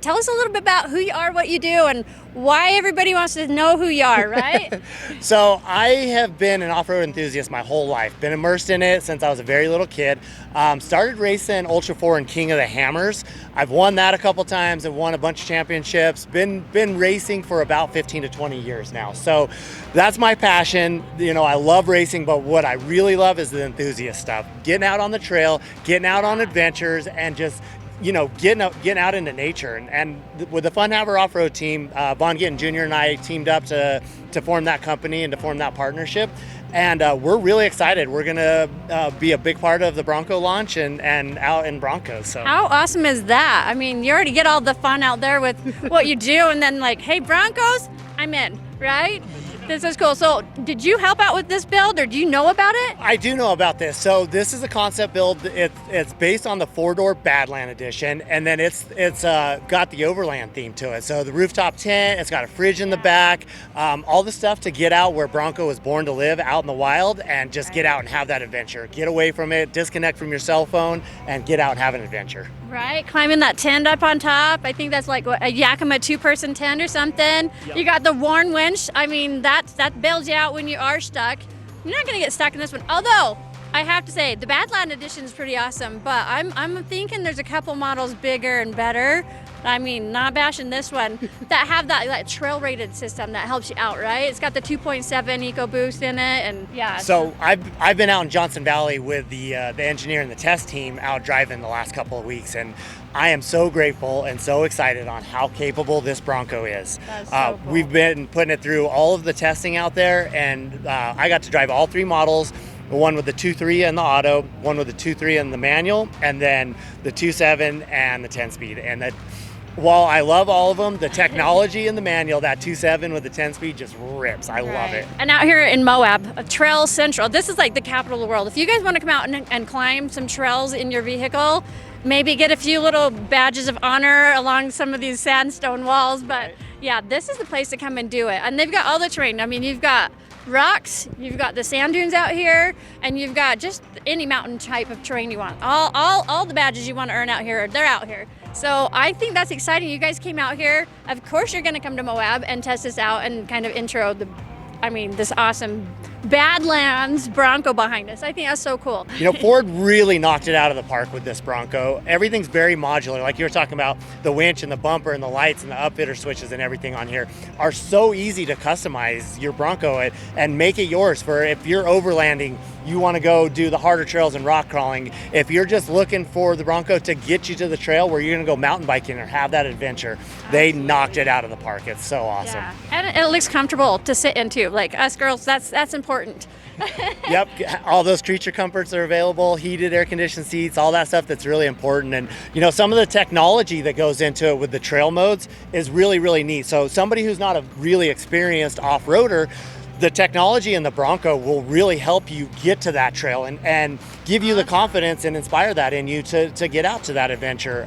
Tell us a little bit about who you are, what you do, and why everybody wants to know who you are, right? So I have been an off-road enthusiast my whole life. Been immersed in it since I was a very little kid. Started racing Ultra 4 and King of the Hammers. I've won that a couple times. I've won a bunch of championships. Been racing for about 15 to 20 years now. So that's my passion. I love racing, but what I really love is the enthusiast stuff. Getting out on the trail, getting out on adventures, and just getting out into nature. And with the Fun Haver Off-Road team, Vaughn Gittin Jr. and I teamed up to form that company and to form that partnership. And we're really excited. We're going to be a big part of the Bronco launch and out in Broncos. So. How awesome is that? I mean, you already get all the fun out there with what you do, and then like, hey, Broncos, I'm in, right? This is cool. So did you help out with this build, or do you know about it? I do know about this. So this is a concept build. It's based on the 4-door Badland edition, and then it's got the overland theme to it. So the rooftop tent, it's got a fridge in the back, all the stuff to get out where Bronco was born to live, out in the wild, and just get out and have that adventure. Get away from it, disconnect from your cell phone, and get out and have an adventure. Right, climbing that tent up on top. I think that's like a Yakima 2-person tent or something. Yep. You got the Warn winch. I mean, that bails you out when you are stuck. You're not gonna get stuck in this one. Although, I have to say, the Badland edition is pretty awesome, but I'm thinking there's a couple models bigger and better. I mean, not bashing this one, that have that trail rated system that helps you out, right? It's got the 2.7 EcoBoost in it, and yeah. So I've been out in Johnson Valley with the engineer and the test team out driving the last couple of weeks, and I am so grateful and so excited on how capable this Bronco is. That's so cool. We've been putting it through all of the testing out there, and I got to drive all 3 models. The one with the 2.3 and the auto, one with the 2.3 and the manual, and then the 2.7 and the 10-speed. And that, while I love all of them, the technology in the manual, that 2.7 with the 10-speed just rips. I love it. And out here in Moab, Trail Central, this is like the capital of the world. If you guys want to come out and climb some trails in your vehicle, maybe get a few little badges of honor along some of these sandstone walls, but yeah, this is the place to come and do it. And they've got all the terrain. I mean, you've got rocks, you've got the sand dunes out here, and you've got just any mountain type of terrain you want. All the badges you want to earn out here, they're out here. So I think that's exciting. You guys came out here. Of course you're going to come to Moab and test this out and kind of intro this awesome Badlands Bronco behind us. I think that's so cool. Ford really knocked it out of the park with this Bronco. Everything's very modular. Like you were talking about, the winch and the bumper and the lights and the upfitter switches and everything on here are so easy to customize your Bronco and make it yours. For if you're overlanding, you want to go do the harder trails and rock crawling. If you're just looking for the Bronco to get you to the trail where you're going to go mountain biking or have that adventure, they knocked it out of the park. It's so awesome. Yeah. And it looks comfortable to sit into. Like us girls, that's important. Yep, all those creature comforts are available, heated air conditioned seats, all that stuff that's really important. And some of the technology that goes into it with the trail modes is really, really neat. So somebody who's not a really experienced off-roader, the technology in the Bronco will really help you get to that trail and give you the confidence and inspire that in you to get out to that adventure.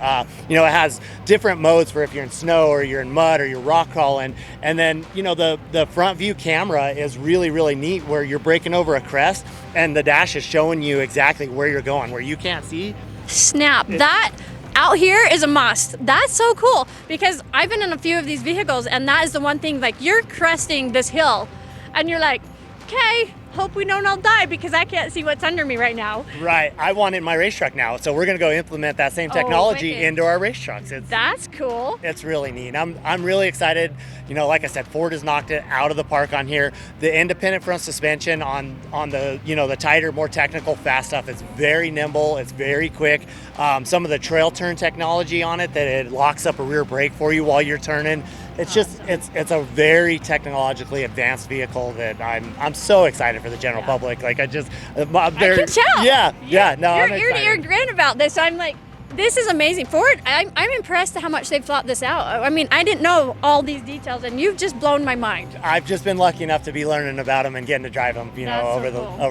It has different modes for if you're in snow or you're in mud or you're rock crawling. And then, the front view camera is really, really neat, where you're breaking over a crest and the dash is showing you exactly where you're going, where you can't see. Snap. That out here is a must. That's so cool, because I've been in a few of these vehicles, and that is the one thing, like, you're cresting this hill and you're like, okay, hope we don't all die because I can't see what's under me right now. Right. I want it in my race truck now, so we're going to go implement that same technology into our race trucks. That's cool. It's really neat. I'm really excited. Like I said, Ford has knocked it out of the park on here. The independent front suspension on the the tighter, more technical, fast stuff is very nimble. It's very quick. Some of the trail turn technology on it, that it locks up a rear brake for you while you're turning. It's just it's a very technologically advanced vehicle that I'm so excited for the general public. Like I can tell. Yeah. No, you're ear to ear grin about this. I'm like, this is amazing. Ford, I'm impressed at how much they've thought this out. I mean, I didn't know all these details, and you've just blown my mind. I've just been lucky enough to be learning about them and getting to drive them, over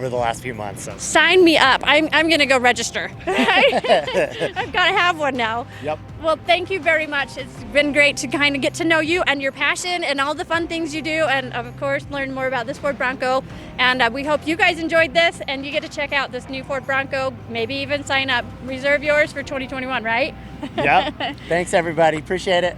the last few months. So. Sign me up. I'm gonna go register. I've got to have one now. Yep. Well, thank you very much. It's been great to kind of get to know you and your passion and all the fun things you do, and of course learn more about this Ford Bronco. And we hope you guys enjoyed this and you get to check out this new Ford Bronco, maybe even sign up, reserve yours for 2021, right? Yep. Thanks everybody, appreciate it.